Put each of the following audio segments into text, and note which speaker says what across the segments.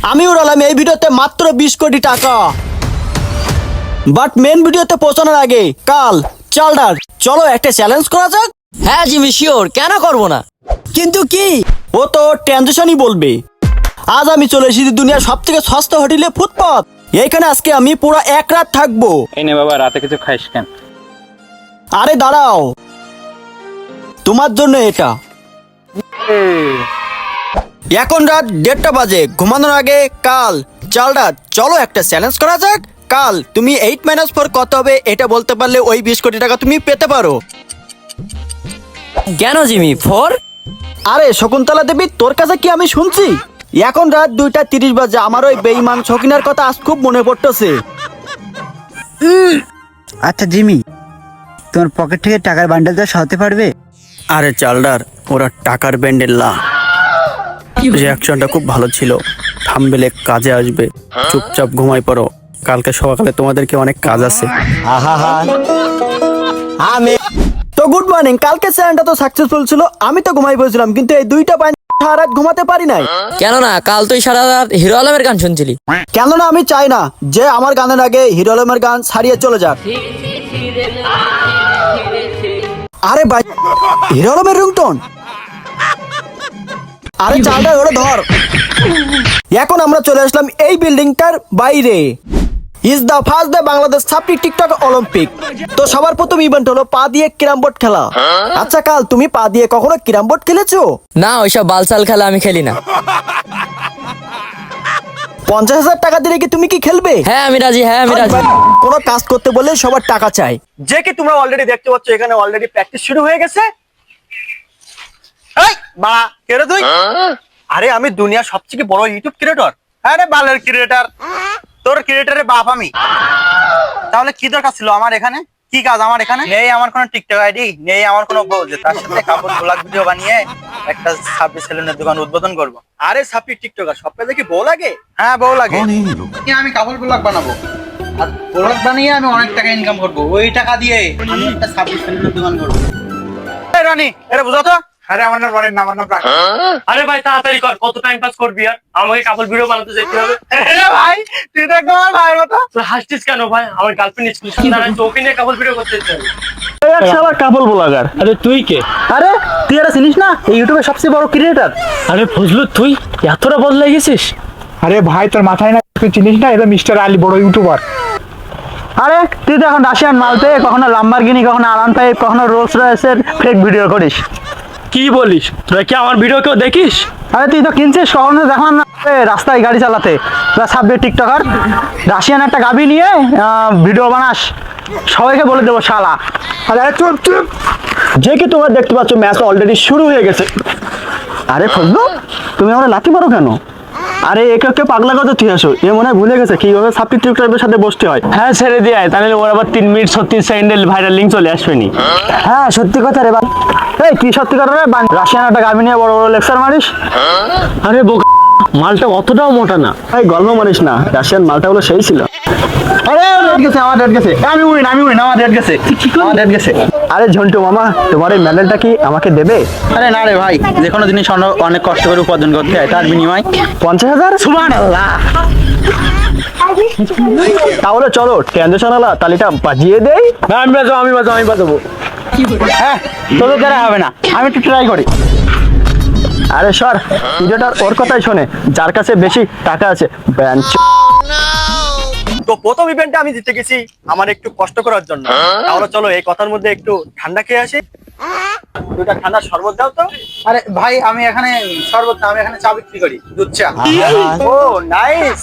Speaker 1: আমি উড়ালাম এই ভিডিওতে মাত্র 20 কোটি টাকা। বাট মেন ভিডিওতে পৌঁছানোর আগে কাল চালডার চলো একটা চ্যালেঞ্জ করা যাক।
Speaker 2: হ্যাঁ জিমি শিওর, কেন করবো না।
Speaker 1: কিন্তু কি, ও তো ট্রানজিশনই বলবে। আজ আমি চলে এসেছি দুনিয়ার সব থেকে সস্তা হোটেলে ফুটপাত। এইখানে আজকে আমি পুরো এক রাত থাকবো।
Speaker 3: এই নে বাবা, রাতে কিছু খাইস কেন?
Speaker 1: আরে দাঁড়াও, তোমার জন্য এটা। এখন রাত 1:30 বাজে, ঘুমানোর আগে কাল চালডার চলো একটা চ্যালেঞ্জ করা যাক। কাল তুমি 8 - 4 কত হবে এটা বলতে পারলে ওই 20 কোটি টাকা তুমি পেতে পারো।
Speaker 2: কেন জিমি 4?
Speaker 1: আরে শকুন্তলা দেবী, তোর কাছে কি আমি শুনছি? এখন রাত 2:30 বাজে, আমার ওই বেঈমান শকিনার কথা আজ খুব মনে পড়তেছে।
Speaker 4: আচ্ছা জিমি, তোমার পকেট থেকে টাকার বান্ডেলটা সরাতে পারবে?
Speaker 1: আরে চালডার, ওরা টাকার ব্যান্ডেল না। রিয়াকশনটা খুব ভালো ছিল, থামবেলে কাজে আসবে। চুপচাপ ঘুমাই পড়ো, কালকে সকালে তোমাদেরকে অনেক কাজ আছে। তো গুড মর্নিং। কালকে চ্যালেঞ্জটা তো সাকসেসফুল ছিল, আমি তো ঘুমাই পড়েছিলাম, কিন্তু এই দুইটা সারা রাত ঘুমাতে পারি নাই।
Speaker 2: কেন না, কাল তুই সারা রাত হিরো আলমের গান শুনছিলি।
Speaker 1: কেননা আমি চাই না যে আমার গানের আগে হিরো আলমের গান ছাড়িয়ে চলে যাক। আরে ভাই, হিরো আলমের রিংটোন। আরে চালটা ওরে ধর। এখন আমরা চলে আসলাম এই বিল্ডিংটার বাইরে। Is the first day Bangladesh সাপটি টিকটক অলিম্পিক। তো সবার প্রথম ইভেন্ট হলো পা দিয়ে ক্যারাম বোর্ড খেলা। আচ্ছা কাল, তুমি পা দিয়ে কখনো ক্যারাম বোর্ড খেলেছো?
Speaker 2: না, ওইসব বালসাল খেলা আমি খেলি না।
Speaker 1: 50,000 টাকা দিলে কি তুমি কি খেলবে?
Speaker 2: হ্যাঁ আমি রাজি, হ্যাঁ আমি রাজি।
Speaker 1: কোনো কাজ করতে বললে সবার টাকা চাই। যে কি তোমরা অলরেডি দেখতে পাচ্ছ, এখানে অলরেডি প্র্যাকটিস শুরু হয়ে গেছে। এই বা কে রে তুই? আরে আমি দুনিয়ার সবথেকে বড় ইউটিউব ক্রিয়েটর। আরে বালের ক্রিয়েটর, তোর ক্রিয়েটরের বাপ আমি। তাহলে কি দরকার ছিল আমার এখানে? কি কাজ আমার এখানে? নেই আমার কোনো টিকটক আইডি, নেই আমার কোনো বউ যে তার সাথে কাপড় ব্লগ ভিডিও বানিয়ে একটা সাপি সেলুনের দোকান উদ্বোধন করব। আরে সাপি টিকটকার, সব কাজে কি বউ লাগে? হ্যাঁ বউ লাগে।
Speaker 5: আমি কাপড় ব্লগ বানাবো, আর ব্লগ বানিয়ে আমি অনেক টাকা ইনকাম করবো। ওই টাকা দিয়ে আমি একটা সার্ভিস সেন্টারের দোকান করবো।
Speaker 1: এই রানী, এটা বুঝা তো।
Speaker 5: আরে আমার নাম রনির, আমার নাম প্রাণ।
Speaker 6: আরে ভাই তাড়াতাড়ি কর, কত টাইম পাস করবি আর? আমাকে কাপড় ভিডিও বানাতে যেতে হবে।
Speaker 5: ভাই তুই তো একদম আমার ভাইয়ের মতো।
Speaker 6: তুই হাসছিস কেন ভাই? আমার গার্লফ্রেন্ড স্কুল সামনে দাঁড়াচ্ছে, ওকে নিয়ে কাপড় ভিডিও করতে যেতে হবে।
Speaker 1: শালা কাপল ব্লগার।
Speaker 6: আরে তুই কে?
Speaker 1: আরে তুই এটা চিনিস না, এই ইউটিউবের সবচেয়ে বড় ক্রিয়েটর।
Speaker 6: আরে ফজলু, তুই এতটা বদলে গেছিস?
Speaker 5: আরে ভাই তোর মাথায় না, তুই চিনিস না, এটা মিস্টার আলী, বড় ইউটিউবার।
Speaker 1: আরে তুই তো এখন রাশিয়ান মাল পেয়ে কখনো লাম্বরগিনি, কখনো আরান পাই, কখনো রোলস রয়েসের ফেক ভিডিও করিস।
Speaker 6: কি বলিস? তোরা কি আমার ভিডিও কেউ দেখিস?
Speaker 1: আরে তুই তো কিনছিস, কখনো দেখলাম না রাস্তায় গাড়ি চালাতে। সাববে টিকটকার, রাশিয়ান একটা গাবি নিয়ে ভিডিও বানাস, সবাইকে বলে দেবো শালা। আরে চুপ চুপ। যে কি তোমরা দেখতে পাচ্ছ, ম্যাচ অলরেডি শুরু হয়ে গেছে। আরে ফজলু, তুমি আমরা লাথি মারো কেন? আরে একে পাগলা কথা তুই আসো, এ মনে হয় ভুলে গেছে কিভাবে সাবটি টিকটকের সাথে বসতে হয়।
Speaker 6: হ্যাঁ ছেড়ে দিয়ে আয়, তাহলে ওর আবার 3 মিনিট 36 সেকেন্ডের ভাইরাল লিঙ্ক চলে আসবে নি।
Speaker 1: হ্যাঁ সত্যি কথা রে। এই কি সত্যি কথা রে? রাশিয়ান একটা গাবি নিয়ে বড় বড় লেকচার মারিস।
Speaker 6: আরে বোকা, মালটা অতটাও মোটা না।
Speaker 1: এই গল্প মারিস না, রাশিয়ান মালটা হলো সেই ছিল। আরে রেড গেছে, আমার রেড গেছে। আমি উইন, আমার রেড গেছে, আমার রেড গেছে। আরে ঝন্টু মামা, তোমার এই মেডেলটা কি আমাকে দেবে?
Speaker 4: আরে না রে ভাই, যে কোনো জিনিস অনেক কষ্ট করে উপার্জন করতে হয়, তার বিনিময়
Speaker 1: 50,000? সুবহানাল্লাহ। তাহলে চলো ট্রানজিশন আলা তালিটা বাজিয়ে দেই।
Speaker 6: আমি বাজাবো।
Speaker 4: হ্যাঁ তোদের দ্বারা হবে না, আমি একটু ট্রাই করি।
Speaker 1: আরে সর, ভিডিওটা ওর কথাই শোনে যার কাছে বেশি টাকা আছে। তো প্রথম ইভেন্টে আমি জিতে গেছি আমার একটু কষ্ট করার জন্য। তাহলে চলো এই কথার মধ্যে একটু ঠান্ডা খেয়ে আসি। দুটা ঠান্ডা শরবত দাও তো।
Speaker 5: আরে ভাই আমি এখানে শরবত না, আমি এখানে চা বিক্রি করি, দুধ চা।
Speaker 1: ও নাইস।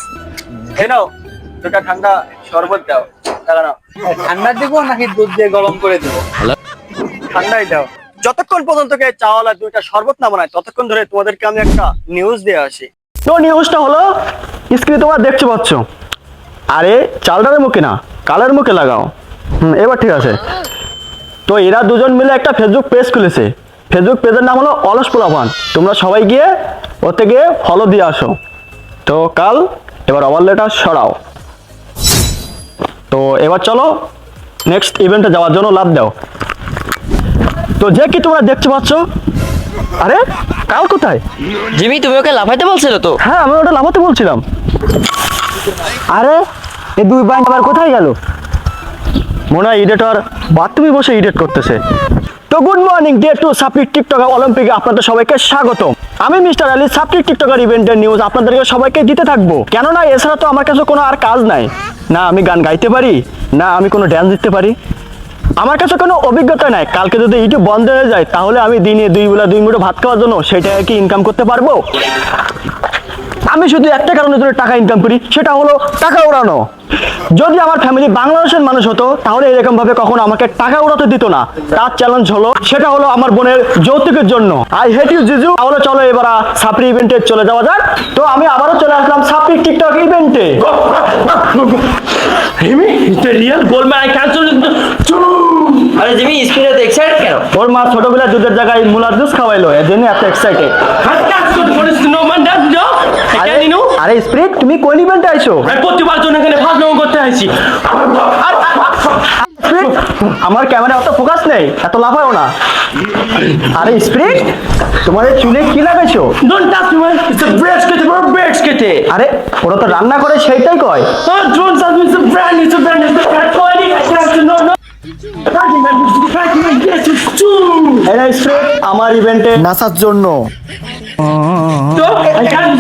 Speaker 1: এই নাও দুটা ঠান্ডা শরবত দাও। টাকা নাও।
Speaker 5: ঠান্ডা দেবো নাকি দুধ দিয়ে গরম করে দেবো?
Speaker 1: ঠান্ডাই দাও। যতক্ষণ পর্যন্ত চাওয়ালা দুইটা শরবত না বানায় ততক্ষণ ধরে তোমাদেরকে আমি একটা নিউজ দিয়ে আসি। তো নিউজটা হলো, স্ক্রিনে তোমরা দেখতে পাচ্ছ। আরে চালডারের মুখে না, কালের মুখে লাগাও। এবার ঠিক আছে। তো এরা দুজন মিলে একটা ফেসবুক পেজ খুলেছে। ফেসবুক পেজের নাম হলো অলস পোলাপান। তোমরা সবাই গিয়ে ওতে গিয়ে ফলো দিয়ে আসো। তো কাল এবার ওভারলেটা সরাও। তো এবার চলো নেক্সট ইভেন্টে যাওয়ার জন্য লাভ দাও। তো যে কি তোমরা দেখতে পাচ্ছ, আরে কাল কোথায়?
Speaker 2: জিমি তুমি ওকে লাফাইতে বলছিল তো?
Speaker 1: হ্যাঁ আমি ওটা নামাতে বলছিলাম। আরে এই দুই বাইন আবার কোথায় গেল? মনে হয় এডিটর বাথরুমে বসে এডিট করতেছে। তো গুড মর্নিং ডে টু সাপ্লিক টিকটকার অলিম্পিকে আপনাদের সবাইকে স্বাগতম। আমি মিস্টার আলী সাপ্লিক টিকটকার ইভেন্টের নিউজ আপনাদেরকে সবাইকে দিতে থাকবো, কেননা এছাড়া তো আমার কাছে কোনো আর কাজ নাই। না আমি গান গাইতে পারি, না আমি কোনো ড্যান্স দিতে পারি, আমার কাছে কোনো অভিজ্ঞতা নাই। কালকে যদি ইউটিউব বন্ধ হয়ে যায় তাহলে আমি দিনে 2 বেলা 2 মুঠো ভাত খাওয়ার জন্য সেটা কি ইনকাম করতে পারবো? আমি শুধু একটা কারণের জন্য টাকা ইনকাম করি, সেটা হলো টাকা উড়ানো। যদি আমার ফ্যামিলি বাংলাদেশের মানুষ হতো তাহলে এরকম ভাবে কখনো আমাকে টাকা উড়াতে দিত না। তার চ্যালেঞ্জ হলো, সেটা হলো আমার বোনের যৌতুকের জন্য। আই হেট ইউ জিজু। তাহলে চলো এবার সাপ্রি ইভেন্টে চলে যাওয়া যাক। তো আমি আবারও চলে আসলাম সাপ্রি টিকটক ইভেন্টে।
Speaker 6: রিয়েল গোলম্যান আই ক্যান
Speaker 2: আরে জিমি স্পিডে এক্সাইটেড কেন?
Speaker 1: ওর মা ছোটবেলায় দুধের জায়গায় মুলার জুস খাওয়াইলো, এর জন্য এত এক্সাইটেড। আরে স্প্রিট তুমি কোন ইভেন্টে আইছো?
Speaker 6: প্রতিবার জন্য এখানে ফার্স্ট নম্বর করতে আইছি।
Speaker 1: স্প্রিট আমার ক্যামেরা অত ফোকাস নেই, এত লাফায়ও না। আরে স্প্রিট তোমার এই চুলে কি লাগাইছো?
Speaker 6: Don't touch me, man. It's a breast kete, bro. Breast kete.
Speaker 1: আরে ওরা তো রান্না করে সেইটাই কয়।
Speaker 6: Don't touch me. It's a brand. It's a brand. It's a brand. Oh, I have to know. Fighting, man. Fighting, man. Yes, it's true.
Speaker 1: এই spirit আমার ইভেন্টে নাচার জন্য।
Speaker 6: So, I can't.